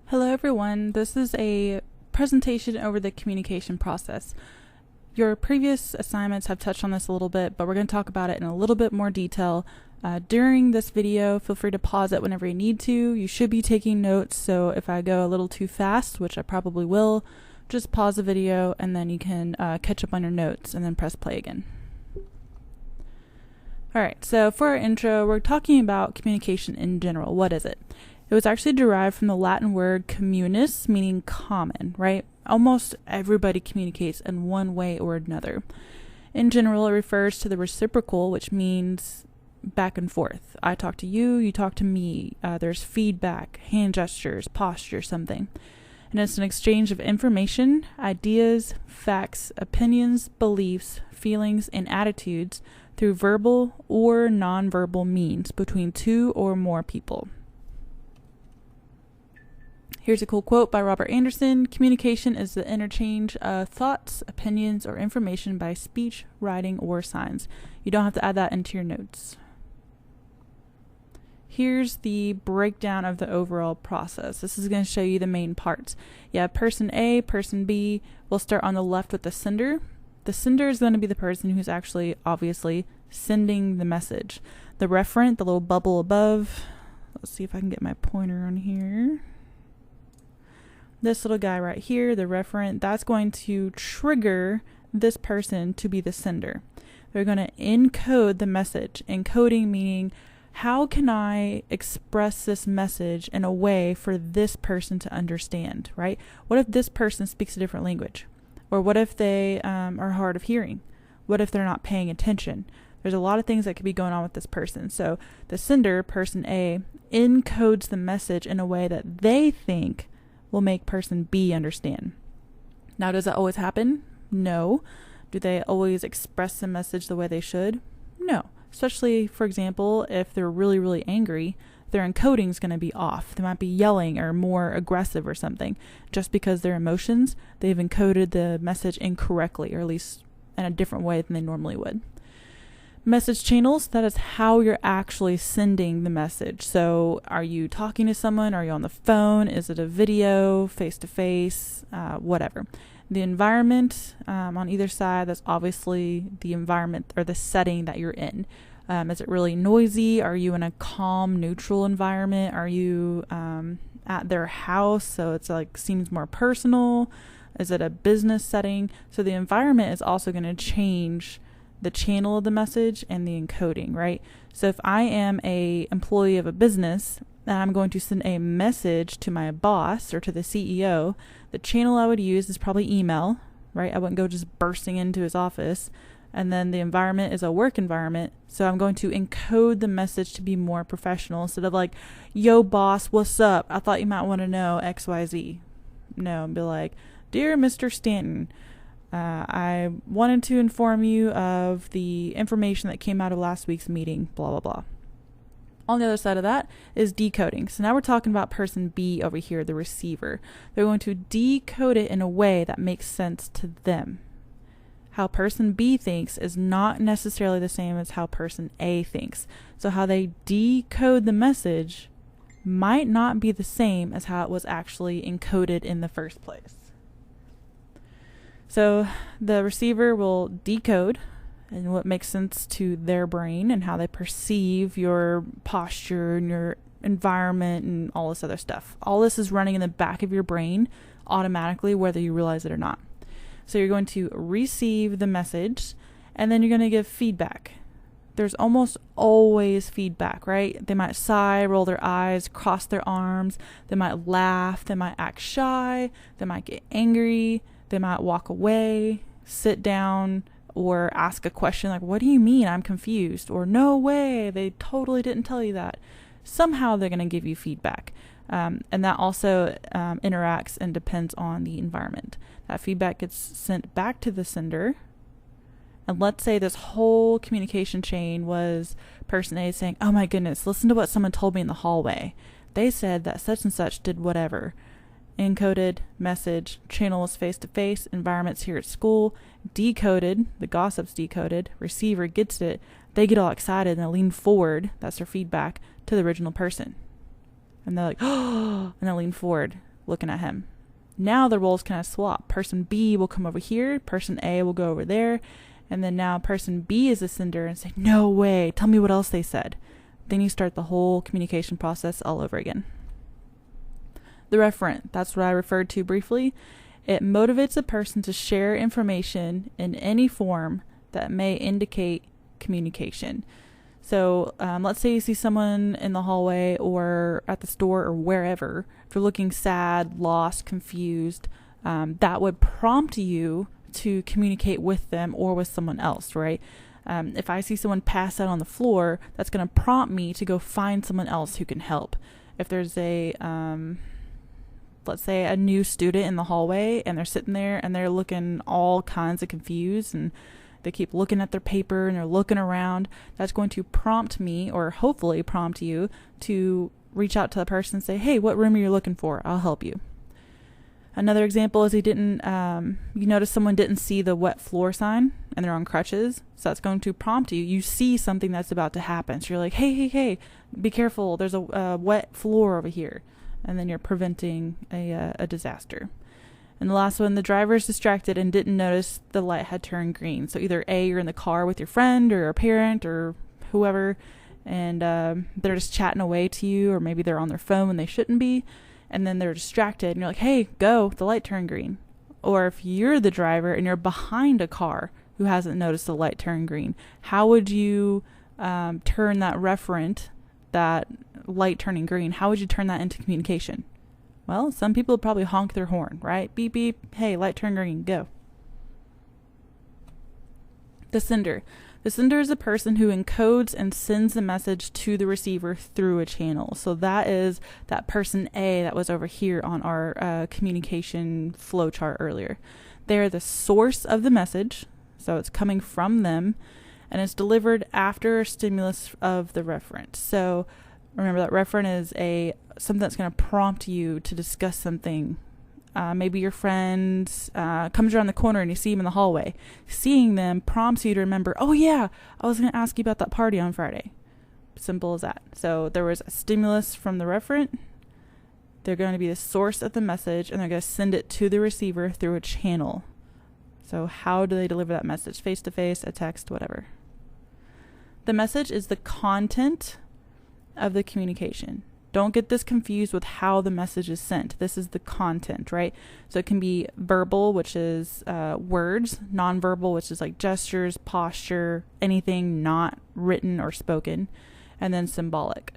Hello everyone, this is a presentation over the communication process. Your previous assignments have touched on this a little bit, but we're going to talk about it in a little bit more detail. During this video, feel free to pause it whenever you need to. You should be taking notes, so if I go a little too fast, which I probably will, just pause the video and then you can catch up on your notes and then press play again. Alright, so for our intro, we're talking about communication in general. What is it? It was actually derived from the Latin word communis, meaning common, right? Almost everybody communicates in one way or another. In general, it refers to the reciprocal, which means back and forth. I talk to you, you talk to me. There's feedback, hand gestures, posture, something. And it's an exchange of information, ideas, facts, opinions, beliefs, feelings, and attitudes through verbal or nonverbal means between two or more people. Here's a cool quote by Robert Anderson. Communication is the interchange of thoughts, opinions, or information by speech, writing, or signs. You don't have to add that into your notes. Here's the breakdown of the overall process. This is going to show you the main parts. You have person A, person B. We'll start on the left with the sender. The sender is going to be the person who's actually, obviously, sending the message. The referent, the little bubble above. Let's see if I can get my pointer on here. This little guy right here, the referent, that's going to trigger this person to be the sender. They're going to encode the message. Encoding meaning, how can I express this message in a way for this person to understand, right? What if this person speaks a different language? Or what if they are hard of hearing? What if they're not paying attention? There's a lot of things that could be going on with this person. So the sender, person A, encodes the message in a way that they think will make person B understand. Now, does that always happen? No. Do they always express the message the way they should? No. Especially, for example, if they're really, really angry, their encoding is going to be off. They might be yelling or more aggressive or something. Just because their emotions, they've encoded the message incorrectly, or at least in a different way than they normally would. Message channels, that is how you're actually sending the message. So are you talking to someone? Are you on the phone? Is it a video, face-to-face, whatever. The environment on either side, that's obviously the environment or the setting that you're in. Is it really noisy? Are you in a calm, neutral environment? Are you at their house, so it's like seems more personal? Is it a business setting? So the environment is also going to change the channel of the message and the encoding, right? So if I am a employee of a business and I'm going to send a message to my boss or to the CEO, the channel I would use is probably email, right? I wouldn't go just bursting into his office. And then the environment is a work environment. So I'm going to encode the message to be more professional instead of like, yo boss, what's up? I thought you might want to know XYZ. No, and be like, dear Mr. Stanton, I wanted to inform you of the information that came out of last week's meeting, blah, blah, blah. On the other side of that is decoding. So now we're talking about person B over here, the receiver. They're going to decode it in a way that makes sense to them. How person B thinks is not necessarily the same as how person A thinks. So how they decode the message might not be the same as how it was actually encoded in the first place. So the receiver will decode and what makes sense to their brain and how they perceive your posture and your environment and all this other stuff. All this is running in the back of your brain automatically, whether you realize it or not. So you're going to receive the message and then you're going to give feedback. There's almost always feedback, right? They might sigh, roll their eyes, cross their arms. They might laugh. They might act shy. They might get angry. They might walk away, sit down, or ask a question like, what do you mean? I'm confused. Or no way, they totally didn't tell you that. Somehow they're going to give you feedback. And that also interacts and depends on the environment. That feedback gets sent back to the sender. And let's say this whole communication chain was person A saying, oh my goodness, listen to what someone told me in the hallway. They said that such and such did whatever. Encoded, message, channel is face-to-face, environment's here at school, decoded, the gossip's decoded, receiver gets it, they get all excited and they lean forward, that's their feedback, to the original person. And they're like, oh, and they lean forward. looking at him. Now the roles kind of swap. Person B will come over here, person A will go over there, and then now person B is the sender and say, no way, tell me what else they said. Then you start the whole communication process all over again. The referent, that's what I referred to briefly. It motivates a person to share information in any form that may indicate communication. So let's say you see someone in the hallway or at the store or wherever. If you're looking sad, lost, confused, that would prompt you to communicate with them or with someone else, right? If I see someone pass out on the floor, that's going to prompt me to go find someone else who can help. If there's let's say a new student in the hallway and they're sitting there and they're looking all kinds of confused and they keep looking at their paper and they're looking around, that's going to prompt me, or hopefully prompt you, to reach out to the person and say, hey, what room are you looking for? I'll help you. Another example is you notice someone didn't see the wet floor sign and they're on crutches. So that's going to prompt you. You see something that's about to happen. So you're like, hey, be careful. There's a wet floor over here. And then you're preventing a disaster. And the last one, the driver is distracted and didn't notice the light had turned green. So either A, you're in the car with your friend or a parent or whoever, and they're just chatting away to you, or maybe they're on their phone when they shouldn't be, and then they're distracted and you're like, hey, go, the light turned green. Or if you're the driver and you're behind a car who hasn't noticed the light turn green, how would you turn that referent, that light turning green, how would you turn that into communication? Well, some people would probably honk their horn, right? Beep, beep, hey, light turn green, go. The sender. The sender is a person who encodes and sends the message to the receiver through a channel. So that is that person A that was over here on our communication flow chart earlier. They're the source of the message, so it's coming from them, and it's delivered after a stimulus of the referent. So remember that referent is something that's going to prompt you to discuss something. Maybe your friend comes around the corner and you see him in the hallway. Seeing them prompts you to remember, oh yeah, I was going to ask you about that party on Friday. Simple as that. So there was a stimulus from the referent. They're going to be the source of the message, and they're going to send it to the receiver through a channel. So how do they deliver that message? Face-to-face, a text, whatever. The message is the content of the communication. Don't get this confused with how the message is sent. This is the content, right? So it can be verbal, which is words, nonverbal, which is like gestures, posture, anything not written or spoken, and then symbolic.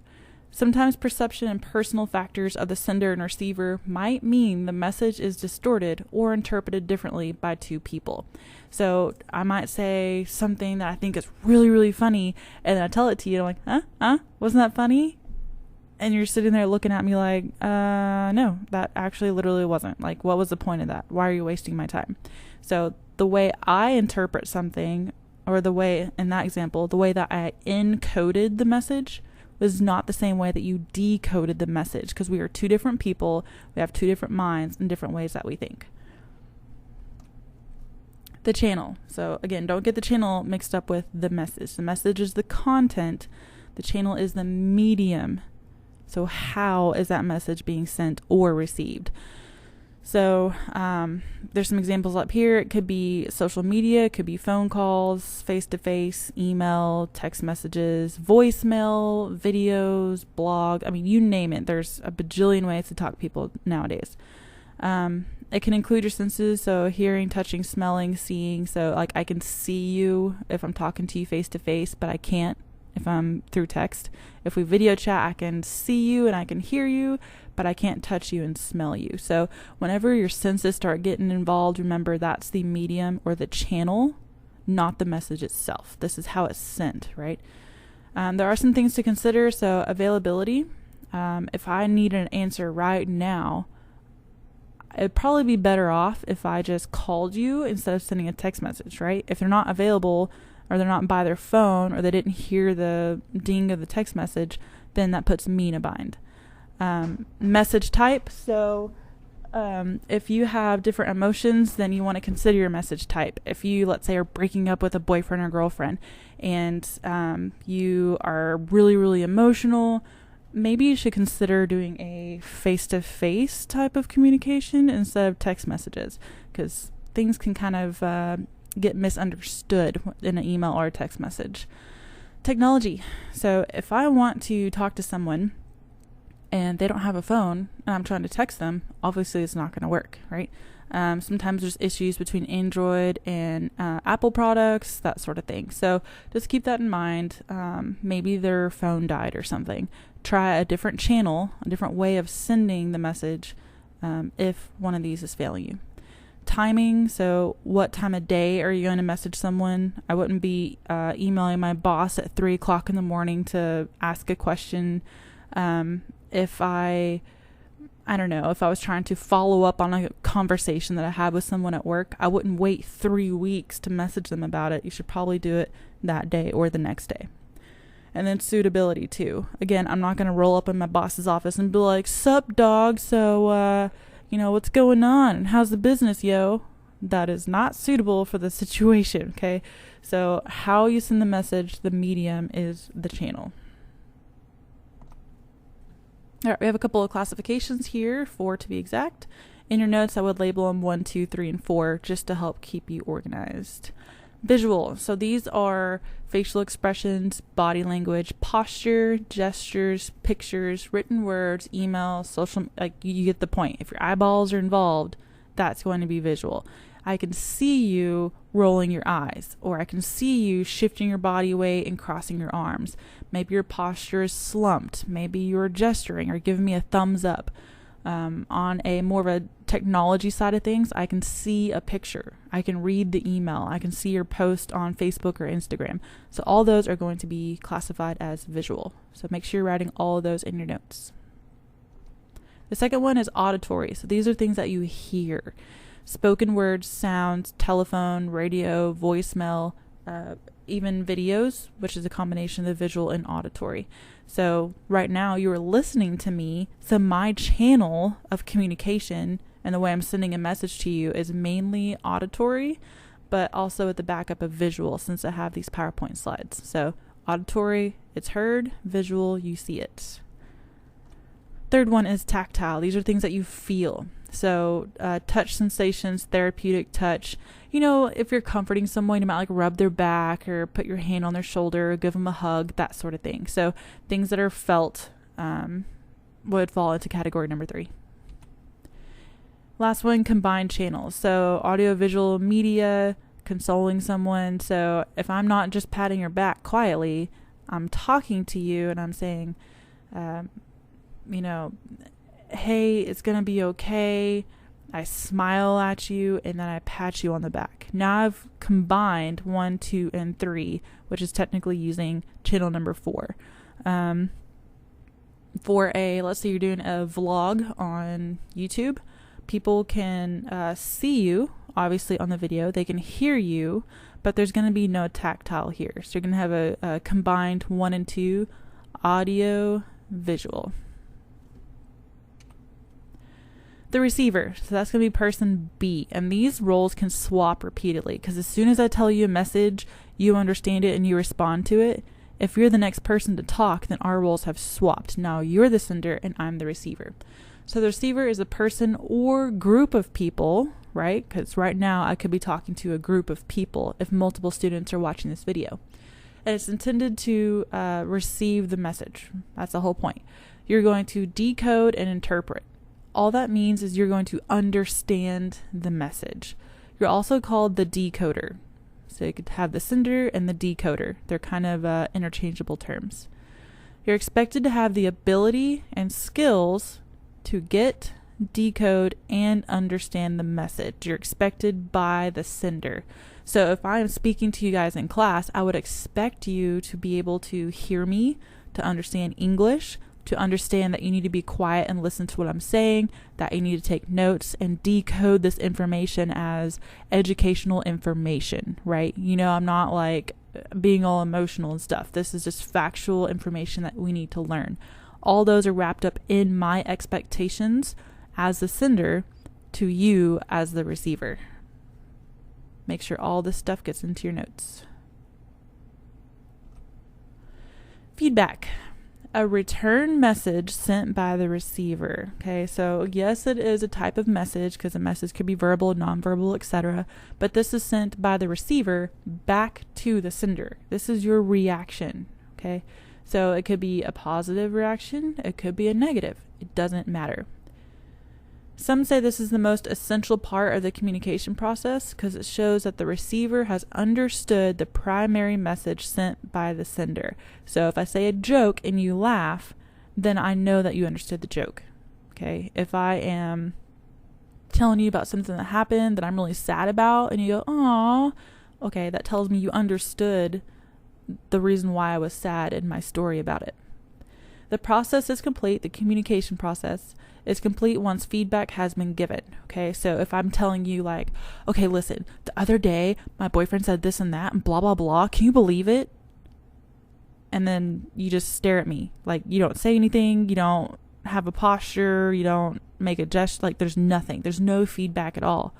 Sometimes perception and personal factors of the sender and receiver might mean the message is distorted or interpreted differently by two people. So I might say something that I think is really, really funny, and then I tell it to you, and I'm like, huh? Wasn't that funny? And you're sitting there looking at me like, no, that actually literally wasn't. Like, what was the point of that? Why are you wasting my time? So the way I interpret something, or the way, in that example, the way that I encoded the message was not the same way that you decoded the message, because we are two different people. We have two different minds and different ways that we think. The channel. So again, don't get the channel mixed up with the message. The message is the content. The channel is the medium. So how is that message being sent or received? So there's some examples up here. It could be social media, it could be phone calls, face-to-face, email, text messages, voicemail, videos, blog. I mean, you name it. There's a bajillion ways to talk to people nowadays. It can include your senses, so hearing, touching, smelling, seeing. So like I can see you if I'm talking to you face-to-face, but I can't if I'm through text. If we video chat, I can see you and I can hear you, but I can't touch you and smell you. So whenever your senses start getting involved, remember that's the medium or the channel, not the message itself. This is how it's sent, right? There are some things to consider. So availability. If I need an answer right now, it'd probably be better off if I just called you instead of sending a text message, right? If they're not available, or they're not by their phone, or they didn't hear the ding of the text message, then that puts me in a bind. Message type. So if you have different emotions, then you want to consider your message type. If you, let's say, are breaking up with a boyfriend or girlfriend, and you are really, really emotional, maybe you should consider doing a face-to-face type of communication instead of text messages, because things can kind of get misunderstood in an email or a text message. Technology. So if I want to talk to someone and they don't have a phone and I'm trying to text them, obviously it's not going to work, right? Sometimes there's issues between Android and Apple products, that sort of thing. So just keep that in mind. Maybe their phone died or something. Try a different channel, a different way of sending the message if one of these is failing you. Timing. So what time of day are you going to message someone? I wouldn't be emailing my boss at 3 o'clock in the morning to ask a question. If I don't know, if I was trying to follow up on a conversation that I had with someone at work, I wouldn't wait 3 weeks to message them about it. You should probably do it that day or the next day. And then suitability too. Again, I'm not going to roll up in my boss's office and be like, "Sup, dog? So, what's going on? How's the business, yo?" That is not suitable for the situation, okay? So how you send the message, the medium is the channel. All right, we have a couple of classifications here, 4 to be exact. In your notes, I would label them 1, 2, 3, and 4 just to help keep you organized. Visual. So these are facial expressions, body language, posture, gestures, pictures, written words, emails, social, like you get the point. If your eyeballs are involved, that's going to be visual. I can see you rolling your eyes, or I can see you shifting your body weight and crossing your arms. Maybe your posture is slumped. Maybe you're gesturing or giving me a thumbs up. On a more of a technology side of things, I can see a picture. I can read the email. I can see your post on Facebook or Instagram. So all those are going to be classified as visual. So make sure you're writing all of those in your notes. The second one is auditory. So these are things that you hear. Spoken words, sounds, telephone, radio, voicemail, even videos, which is a combination of the visual and auditory. So right now you are listening to me. So my channel of communication and the way I'm sending a message to you is mainly auditory, but also with the backup of visual since I have these PowerPoint slides. So auditory, it's heard, visual, you see it. Third one is tactile. These are things that you feel. So touch sensations, therapeutic touch. If you're comforting someone, you might like rub their back or put your hand on their shoulder, or give them a hug, that sort of thing. So things that are felt would fall into category number 3. Last one, combined channels. So audio-visual media, consoling someone. So if I'm not just patting your back quietly, I'm talking to you and I'm saying, hey, it's going to be okay. I smile at you and then I pat you on the back. Now I've combined 1, 2, and 3, which is technically using channel number 4. Let's say you're doing a vlog on YouTube. People can see you, obviously, on the video. They can hear you, but there's going to be no tactile here. So you're going to have a combined 1 and 2 audio visual. The receiver, so that's going to be person B, and these roles can swap repeatedly because as soon as I tell you a message, you understand it and you respond to it. If you're the next person to talk, then our roles have swapped. Now you're the sender and I'm the receiver. So the receiver is a person or group of people, right? Because right now I could be talking to a group of people if multiple students are watching this video. And it's intended to receive the message. That's the whole point. You're going to decode and interpret. All that means is you're going to understand the message. You're also called the decoder. So you could have the sender and the decoder. They're kind of interchangeable terms. You're expected to have the ability and skills to get, decode, and understand the message. You're expected by the sender. So if I am speaking to you guys in class, I would expect you to be able to hear me, to understand English, to understand that you need to be quiet and listen to what I'm saying, that you need to take notes and decode this information as educational information, right? I'm not like being all emotional and stuff. This is just factual information that we need to learn. All those are wrapped up in my expectations as the sender to you as the receiver. Make sure all this stuff gets into your notes. Feedback. A return message sent by the receiver. Okay, so yes, it is a type of message because a message could be verbal, nonverbal, etc. But this is sent by the receiver back to the sender. This is your reaction. Okay, so it could be a positive reaction, it could be a negative. It doesn't matter. Some say this is the most essential part of the communication process because it shows that the receiver has understood the primary message sent by the sender. So if I say a joke and you laugh, then I know that you understood the joke. Okay? If I am telling you about something that happened that I'm really sad about and you go, "Aw," okay, that tells me you understood the reason why I was sad in my story about it. The process is complete. The communication process is complete once feedback has been given. Okay, so if I'm telling you like, okay, listen, the other day my boyfriend said this and that and blah, blah, blah. Can you believe it? And then you just stare at me. Like you don't say anything. You don't have a posture. You don't make a gesture. Like there's nothing. There's no feedback at all.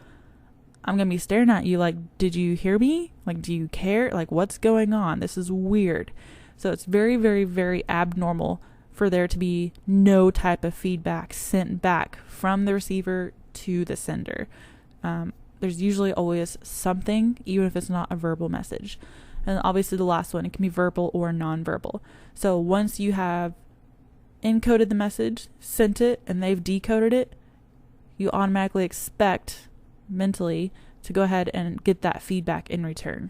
I'm going to be staring at you like, did you hear me? Like, do you care? Like, what's going on? This is weird. So it's very, very, very abnormal for there to be no type of feedback sent back from the receiver to the sender. There's usually always something, even if it's not a verbal message. And obviously the last one, it can be verbal or nonverbal. So once you have encoded the message, sent it, and they've decoded it, you automatically expect mentally to go ahead and get that feedback in return.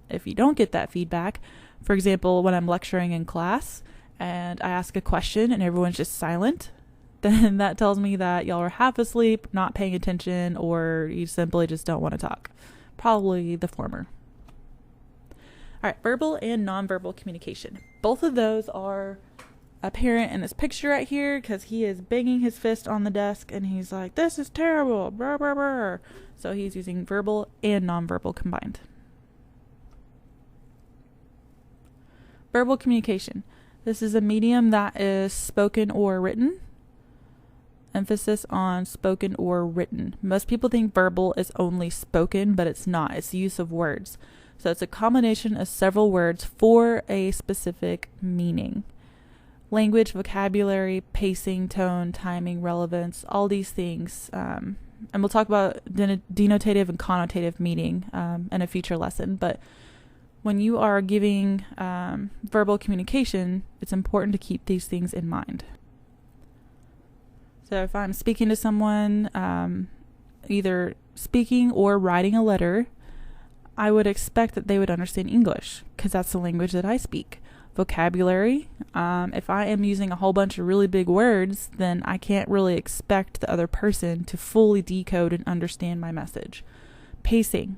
If you don't get that feedback, for example, when I'm lecturing in class, and I ask a question and everyone's just silent, then that tells me that y'all are half asleep, not paying attention, or you simply just don't want to talk. Probably the former. All right, verbal and nonverbal communication. Both of those are apparent in this picture right here because he is banging his fist on the desk and he's like, "This is terrible, brr, brr, brr." So he's using verbal and nonverbal combined. Verbal communication. This is a medium that is spoken or written. Emphasis on spoken or written. Most people think verbal is only spoken, but it's not. It's the use of words. So it's a combination of several words for a specific meaning. Language, vocabulary, pacing, tone, timing, relevance, all these things. And we'll talk about denotative and connotative meaning in a future lesson. But when you are giving verbal communication, it's important to keep these things in mind. So if I'm speaking to someone, either speaking or writing a letter, I would expect that they would understand English because that's the language that I speak. Vocabulary, if I am using a whole bunch of really big words, then I can't really expect the other person to fully decode and understand my message. Pacing.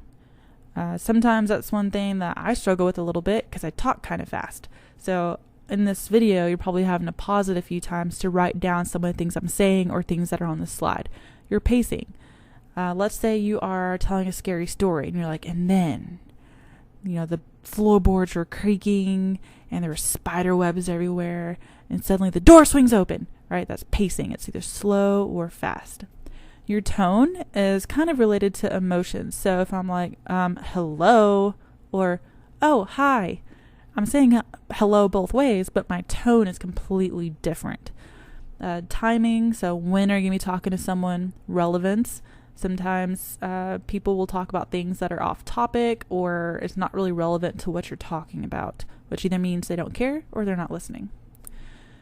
Sometimes that's one thing that I struggle with a little bit because I talk kind of fast. So in this video, you're probably having to pause it a few times to write down some of the things I'm saying or things that are on the slide. You're pacing. Let's say you are telling a scary story and you're like, and then, the floorboards were creaking and there were spider webs everywhere and suddenly the door swings open, right? That's pacing. It's either slow or fast. Your tone is kind of related to emotions. So if I'm like, hello, or, oh, hi, I'm saying hello both ways, but my tone is completely different. Timing, so when are you going to be talking to someone? Relevance. Sometimes people will talk about things that are off topic or it's not really relevant to what you're talking about, which either means they don't care or they're not listening.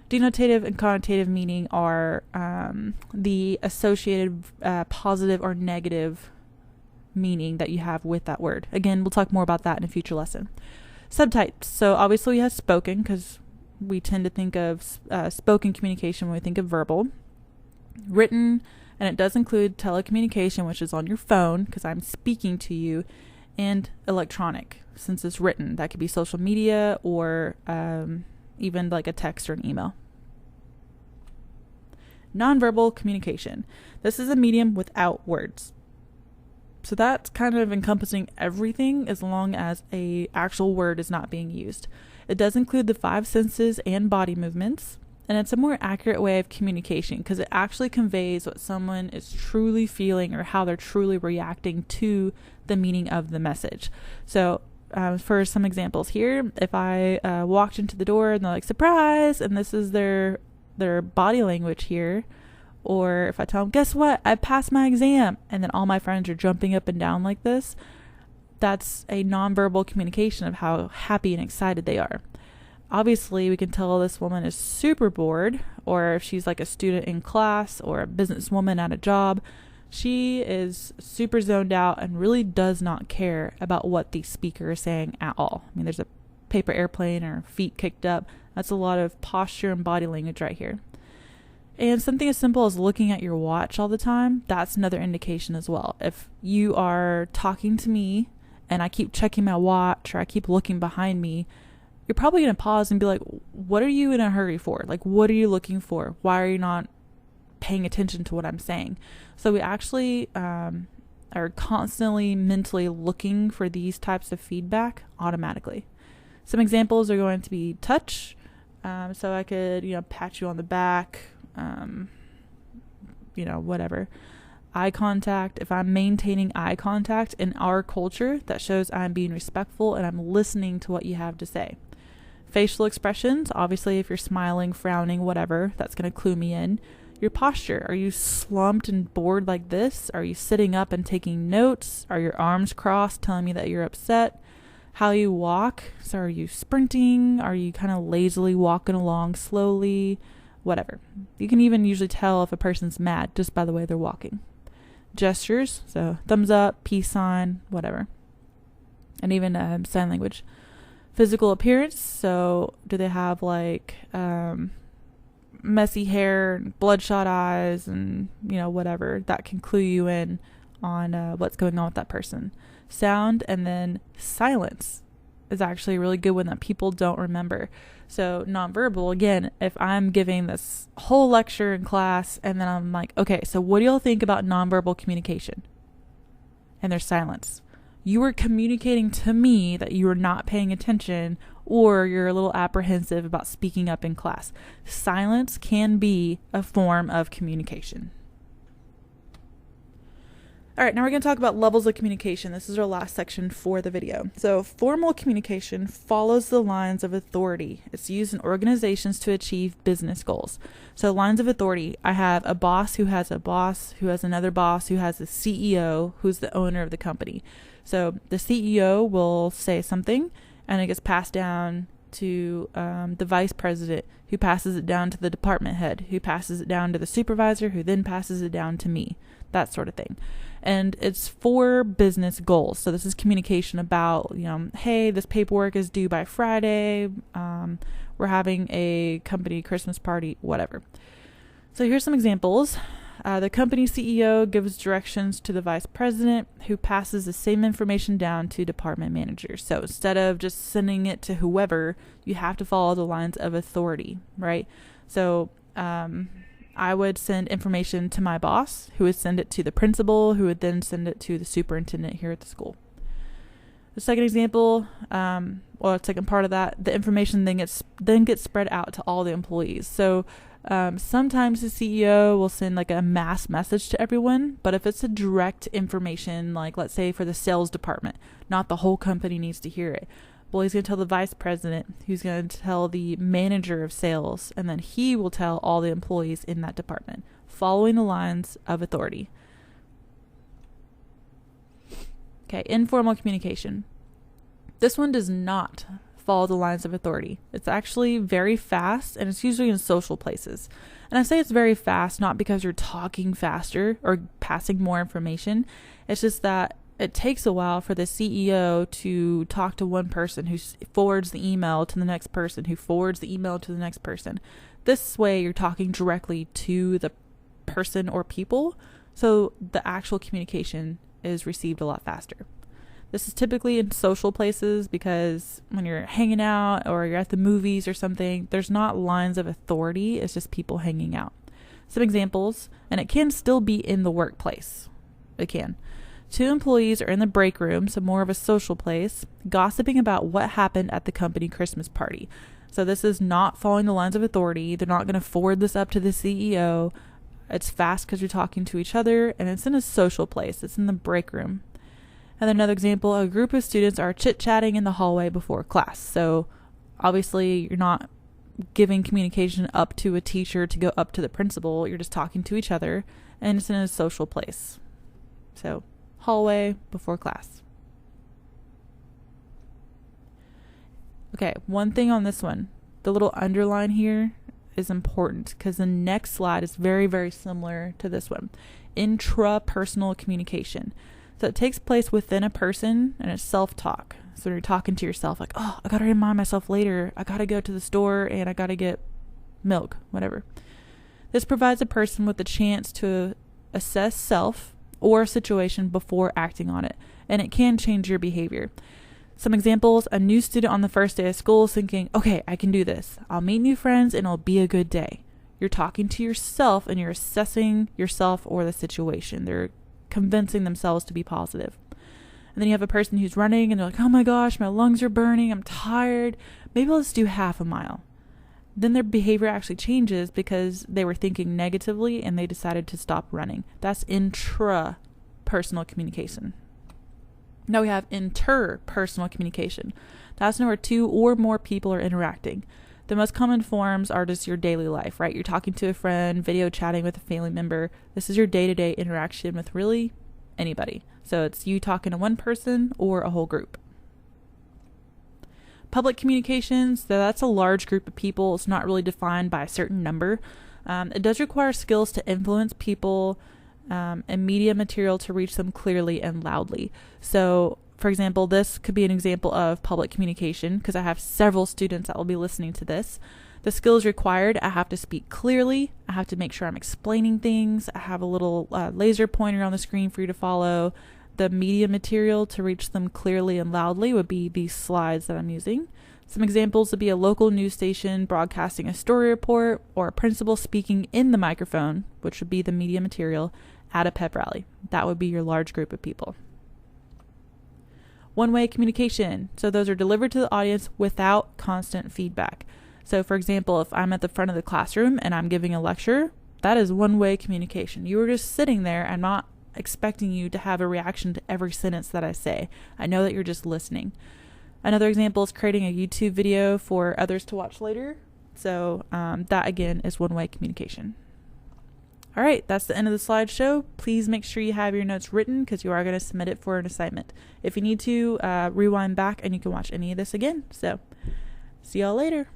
Denotative and connotative meaning are the associated positive or negative meaning that you have with that word. Again, we'll talk more about that in a future lesson. Subtypes. So obviously we have spoken because we tend to think of spoken communication when we think of verbal. Written, and it does include telecommunication, which is on your phone because I'm speaking to you, and electronic, since it's written. That could be social media or even like a text or an email. Nonverbal communication. This is a medium without words. So that's kind of encompassing everything as long as a actual word is not being used. It does include the 5 senses and body movements, and it's a more accurate way of communication because it actually conveys what someone is truly feeling or how they're truly reacting to the meaning of the message. So for some examples here, if I walked into the door and they're like, surprise, and this is their body language here, or if I tell them, guess what, I passed my exam, and then all my friends are jumping up and down like this, that's a nonverbal communication of how happy and excited they are. Obviously, we can tell this woman is super bored, or if she's like a student in class or a businesswoman at a job, she is super zoned out and really does not care about what the speaker is saying at all. I mean, there's a paper airplane or feet kicked up. That's a lot of posture and body language right here. And something as simple as looking at your watch all the time, that's another indication as well. If you are talking to me and I keep checking my watch or I keep looking behind me, you're probably going to pause and be like, what are you in a hurry for? Like, what are you looking for? Why are you not paying attention to what I'm saying? So we actually are constantly mentally looking for these types of feedback automatically. Some examples are going to be touch. So I could, pat you on the back, whatever. Eye contact. If I'm maintaining eye contact in our culture, that shows I'm being respectful and I'm listening to what you have to say. Facial expressions, obviously, if you're smiling, frowning, whatever, that's going to clue me in. Your posture. Are you slumped and bored like this? Are you sitting up and taking notes? Are your arms crossed, telling me that you're upset? How you walk. So are you sprinting? Are you kind of lazily walking along slowly? Whatever. You can even usually tell if a person's mad just by the way they're walking. Gestures. So thumbs up, peace sign, whatever. And even sign language. Physical appearance. So do they have like messy hair, bloodshot eyes, and whatever that can clue you in on what's going on with that person. Sound, and then silence is actually a really good one that people don't remember. So nonverbal, again, if I'm giving this whole lecture in class and then I'm like, okay, so what do y'all think about nonverbal communication? And there's silence. You are communicating to me that you are not paying attention or you're a little apprehensive about speaking up in class. Silence can be a form of communication. All right, now we're going to talk about levels of communication. This is our last section for the video. So formal communication follows the lines of authority. It's used in organizations to achieve business goals. So lines of authority, I have a boss who has a boss, who has another boss, who has a CEO, who's the owner of the company. So the CEO will say something and it gets passed down to the vice president, who passes it down to the department head, who passes it down to the supervisor, who then passes it down to me, that sort of thing. And it's for business goals. So this is communication about, hey, this paperwork is due by Friday. We're having a company Christmas party, whatever. So here's some examples. The company CEO gives directions to the vice president, who passes the same information down to department managers. So instead of just sending it to whoever, you have to follow the lines of authority, right? So I would send information to my boss, who would send it to the principal, who would then send it to the superintendent here at the school. The second example, or second part of that, the information then gets spread out to all the employees. So sometimes the CEO will send like a mass message to everyone, but if it's a direct information, like let's say for the sales department, not the whole company needs to hear it. Well, he's going to tell the vice president, who's going to tell the manager of sales, and then he will tell all the employees in that department, following the lines of authority. Okay, informal communication. This one does not follow the lines of authority. It's actually very fast, and it's usually in social places. And I say it's very fast, not because you're talking faster or passing more information. It's just that it takes a while for the CEO to talk to one person who forwards the email to the next person, who forwards the email to the next person. This way you're talking directly to the person or people, so the actual communication is received a lot faster. This is typically in social places because when you're hanging out or you're at the movies or something, there's not lines of authority, it's just people hanging out. Some examples, and it can still be in the workplace. It can. 2 employees are in the break room, so more of a social place, gossiping about what happened at the company Christmas party. So this is not following the lines of authority. They're not going to forward this up to the CEO. It's fast because you're talking to each other, and it's in a social place. It's in the break room. And then another example, a group of students are chit-chatting in the hallway before class. So obviously you're not giving communication up to a teacher to go up to the principal. You're just talking to each other, and it's in a social place. So hallway before class. Okay, one thing on this one, the little underline here is important because the next slide is very, very similar to this one. Intrapersonal communication. So it takes place within a person, and it's self-talk. So you're talking to yourself like, oh, I got to remind myself later. I got to go to the store and I got to get milk, whatever. This provides a person with the chance to assess self or a situation before acting on it, and it can change your behavior. Some examples, a new student on the first day of school is thinking, okay, I can do this. I'll meet new friends and it'll be a good day. You're talking to yourself and you're assessing yourself or the situation. They're convincing themselves to be positive. And then you have a person who's running and they're like, oh my gosh, my lungs are burning, I'm tired. Maybe I'll just do half a mile. Then their behavior actually changes because they were thinking negatively and they decided to stop running. That's intrapersonal communication. Now we have interpersonal communication. That's where two or more people are interacting. The most common forms are just your daily life, right? You're talking to a friend, video chatting with a family member. This is your day-to-day interaction with really anybody. So it's you talking to one person or a whole group. Public communications, so that's a large group of people. It's not really defined by a certain number. It does require skills to influence people and media material to reach them clearly and loudly. So, for example, this could be an example of public communication because I have several students that will be listening to this. The skills required, I have to speak clearly. I have to make sure I'm explaining things. I have a little laser pointer on the screen for you to follow. The media material to reach them clearly and loudly would be these slides that I'm using. Some examples would be a local news station broadcasting a story report, or a principal speaking in the microphone, which would be the media material, at a pep rally. That would be your large group of people. One-way communication. So those are delivered to the audience without constant feedback. So for example, if I'm at the front of the classroom and I'm giving a lecture, that is one-way communication. You are just sitting there. I'm not expecting you to have a reaction to every sentence that I say. I know that you're just listening. Another example is creating a YouTube video for others to watch later. So that again is one-way communication. All right, that's the end of the slideshow. Please make sure you have your notes written because you are going to submit it for an assignment. If you need to, rewind back and you can watch any of this again. So see y'all later.